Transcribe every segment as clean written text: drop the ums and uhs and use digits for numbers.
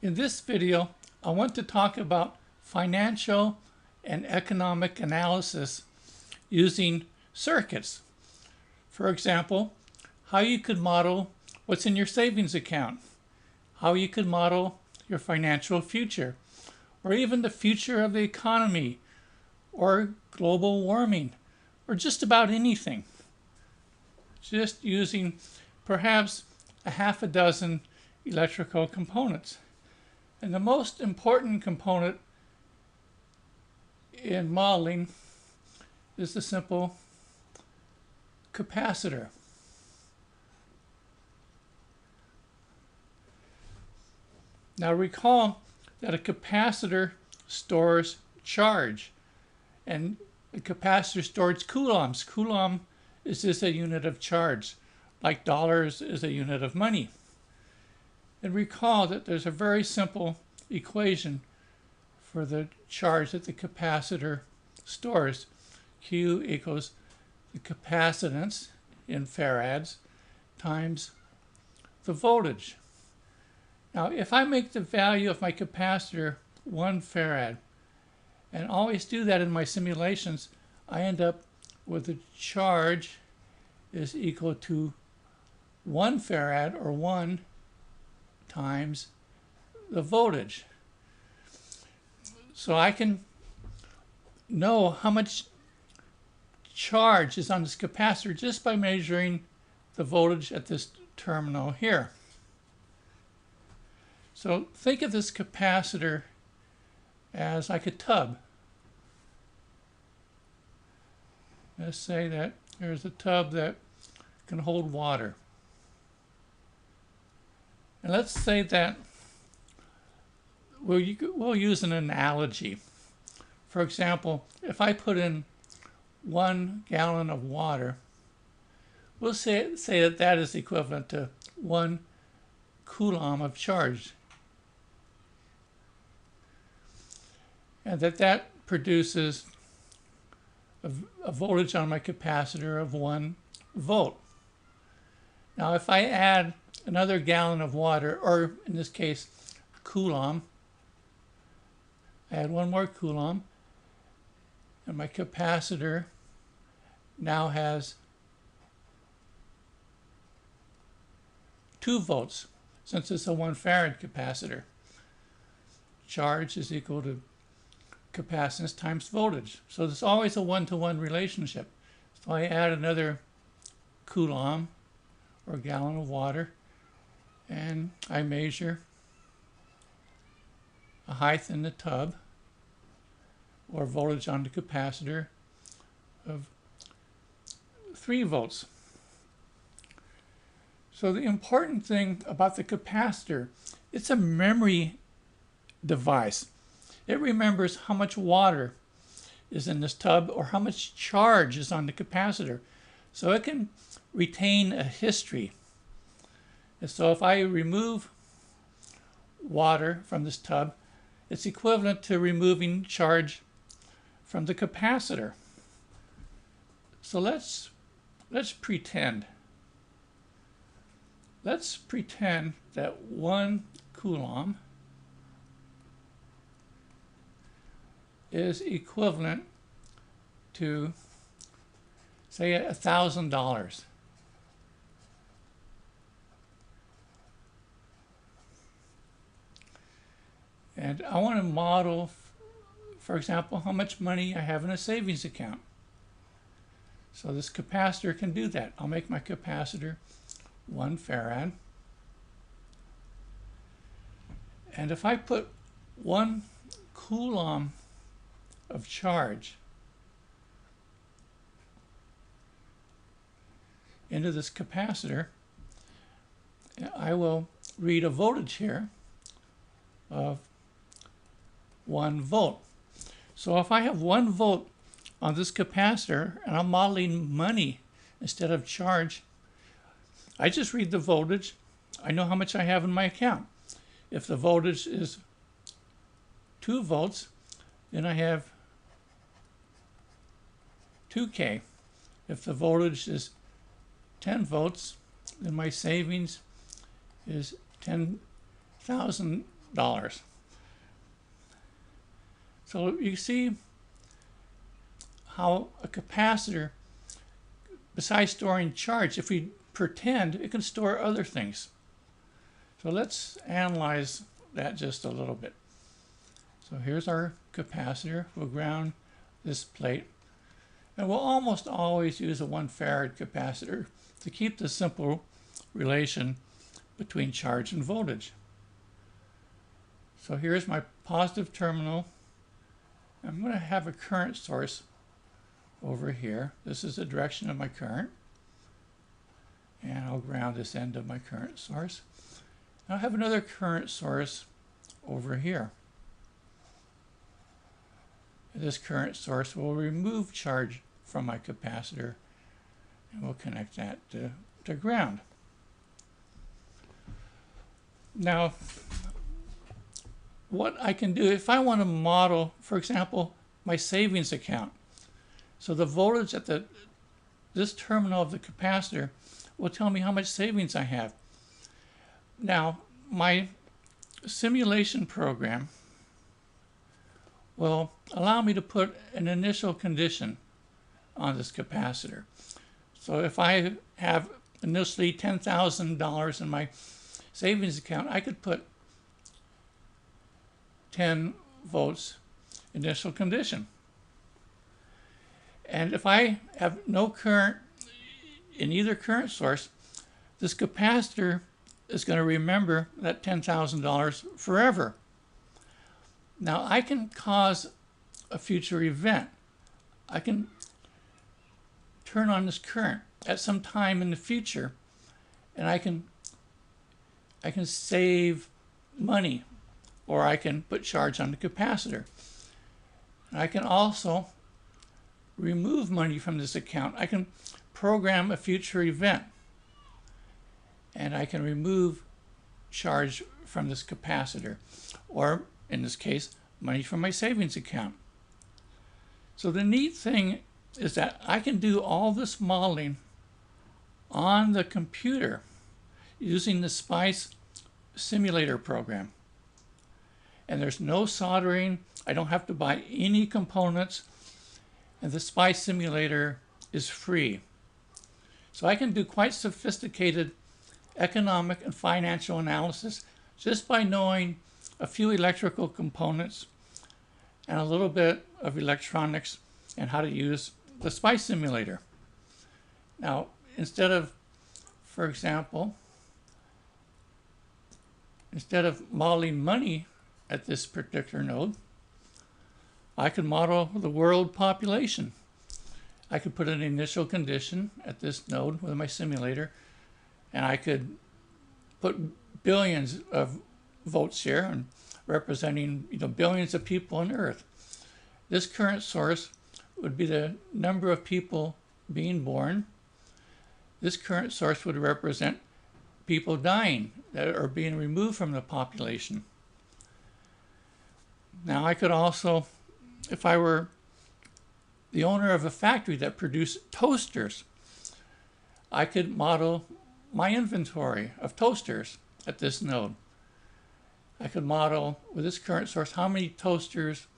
In this video, I want to talk about financial and economic analysis using circuits. For example, how you could model what's in your savings account, how you could model your financial future, or even the future of the economy, or global warming, or just about anything. Just using perhaps a half a dozen electrical components. And the most important component in modeling is the simple capacitor. Now recall that a capacitor stores charge, and the capacitor stores coulombs. Coulomb is just a unit of charge, like dollars is a unit of money. And recall that there's a very simple equation for the charge that the capacitor stores. Q equals the capacitance in farads times the voltage. Now, if I make the value of my capacitor 1 farad, and always do that in my simulations, I end up with the charge is equal to 1 farad, or 1 times the voltage. So I can know how much charge is on this capacitor just by measuring the voltage at this terminal here. So think of this capacitor as like a tub. Let's say that there's a tub that can hold water. And let's say that we'll use an analogy. For example, if I put in 1 gallon of water, we'll say that that is equivalent to 1 coulomb of charge. And that produces a voltage on my capacitor of 1 volt. Now if I add another gallon of water, or in this case, coulomb, add 1 more coulomb, and my capacitor now has 2 volts, since it's a 1 farad capacitor. Charge is equal to capacitance times voltage. So there's always a one-to-one relationship. So I add another coulomb, or gallon of water, and I measure a height in the tub, or voltage on the capacitor, of 3 volts. So the important thing about the capacitor, it's a memory device. It remembers how much water is in this tub or how much charge is on the capacitor. So it can retain a history. And so if I remove water from this tub, it's equivalent to removing charge from the capacitor. So let's pretend. Let's pretend that 1 coulomb is equivalent to, say, $1,000. And I want to model, for example, how much money I have in a savings account. So this capacitor can do that. I'll make my capacitor 1 farad. And if I put 1 coulomb of charge into this capacitor, I will read a voltage here of 1 volt. So if I have 1 volt on this capacitor and I'm modeling money instead of charge, I just read the voltage. I know how much I have in my account. If the voltage is 2 volts, then I have 2K. If the voltage is 10 volts, then my savings is $10,000 So you see how a capacitor, besides storing charge, if we pretend, it can store other things. So let's analyze that just a little bit. So here's our capacitor. We'll ground this plate. And we'll almost always use a 1 farad capacitor to keep the simple relation between charge and voltage. So here's my positive terminal. I'm going to have a current source over here. This is the direction of my current. And I'll ground this end of my current source. I'll have another current source over here. This current source will remove charge from my capacitor, and we'll connect that to ground. Now, what I can do, if I want to model, for example, my savings account. So the voltage at this terminal of the capacitor will tell me how much savings I have. Now, my simulation program will allow me to put an initial condition on this capacitor. So if I have initially $10,000 in my savings account, I could put 10 volts initial condition. And if I have no current in either current source, this capacitor is going to remember that $10,000 forever. Now I can cause a future event. I can turn on this current at some time in the future, and I can save money, or I can put charge on the capacitor. And I can also remove money from this account. I can program a future event, and I can remove charge from this capacitor, or in this case, money from my savings account. So the neat thing is that I can do all this modeling on the computer using the SPICE simulator program. And there's no soldering. I don't have to buy any components. And the SPICE simulator is free. So I can do quite sophisticated economic and financial analysis just by knowing a few electrical components and a little bit of electronics and how to use the SPICE simulator. Now, instead of, for example, instead of modeling money at this particular node, I could model the world population. I could put an initial condition at this node with my simulator, and I could put billions of volts here and representing billions of people on Earth. This current source would be the number of people being born. This current source would represent people dying that are being removed from the population. Now I could also, if I were the owner of a factory that produced toasters, I could model my inventory of toasters at this node. I could model with this current source how many toasters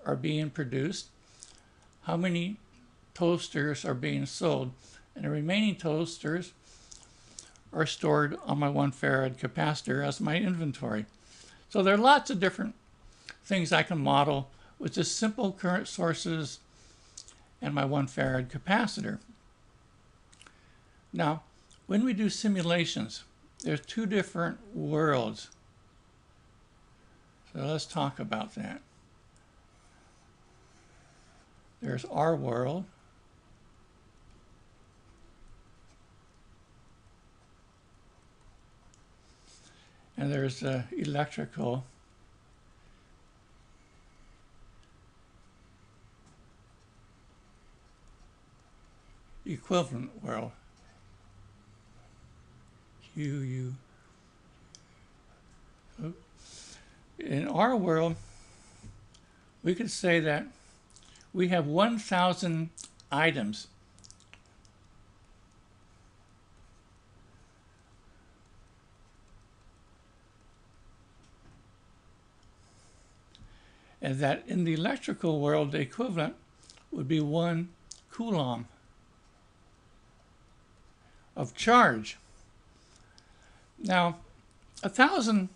are being produced, how many toasters are being sold, and the remaining toasters are stored on my 1 farad capacitor as my inventory. So there are lots of different things I can model with just simple current sources and my 1 farad capacitor. Now, when we do simulations, there's two different worlds. So let's talk about that. There's our world. And there's the electrical equivalent world. In our world, we could say that we have 1,000 items. and that in the electrical world, the equivalent would be 1 coulomb of charge. Now, 1,000,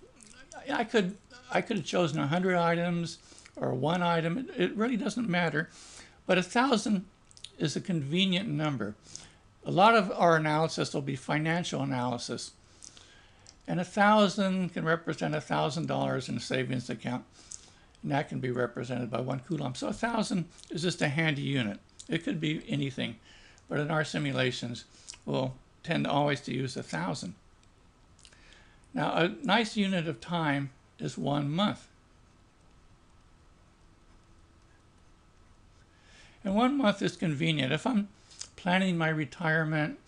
I could have chosen 100 items or 1 item. It really doesn't matter. But 1,000 is a convenient number. A lot of our analysis will be financial analysis. And 1,000 can represent $1,000 in a savings account. And that can be represented by 1 coulomb. So 1,000 is just a handy unit. It could be anything. But in our simulations, we'll tend always to use 1,000. Now, a nice unit of time is 1 month. And 1 month is convenient. If I'm planning my retirement,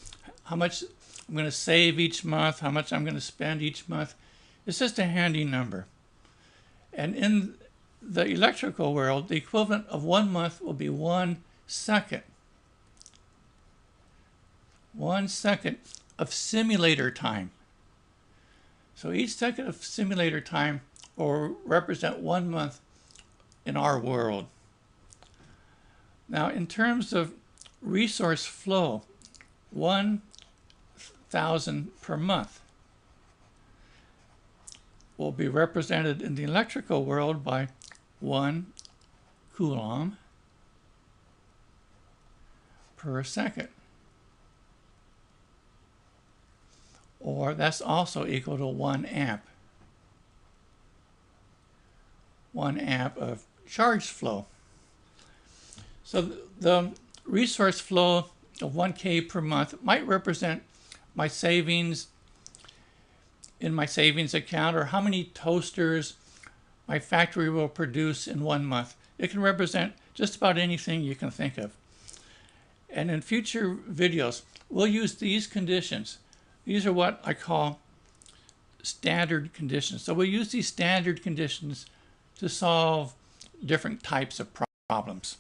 how much I'm going to save each month, how much I'm going to spend each month, it's just a handy number. And in the electrical world, the equivalent of 1 month will be 1 second. 1 second of simulator time. So each second of simulator time will represent 1 month in our world. Now, in terms of resource flow, 1,000 per month will be represented in the electrical world by 1 coulomb per second. Or that's also equal to 1 amp. 1 amp of charge flow. So the resource flow of 1K per month might represent my savings in my savings account, or how many toasters my factory will produce in 1 month. It can represent just about anything you can think of. And in future videos, we'll use these conditions. These are what I call standard conditions. So we'll use these standard conditions to solve different types of problems.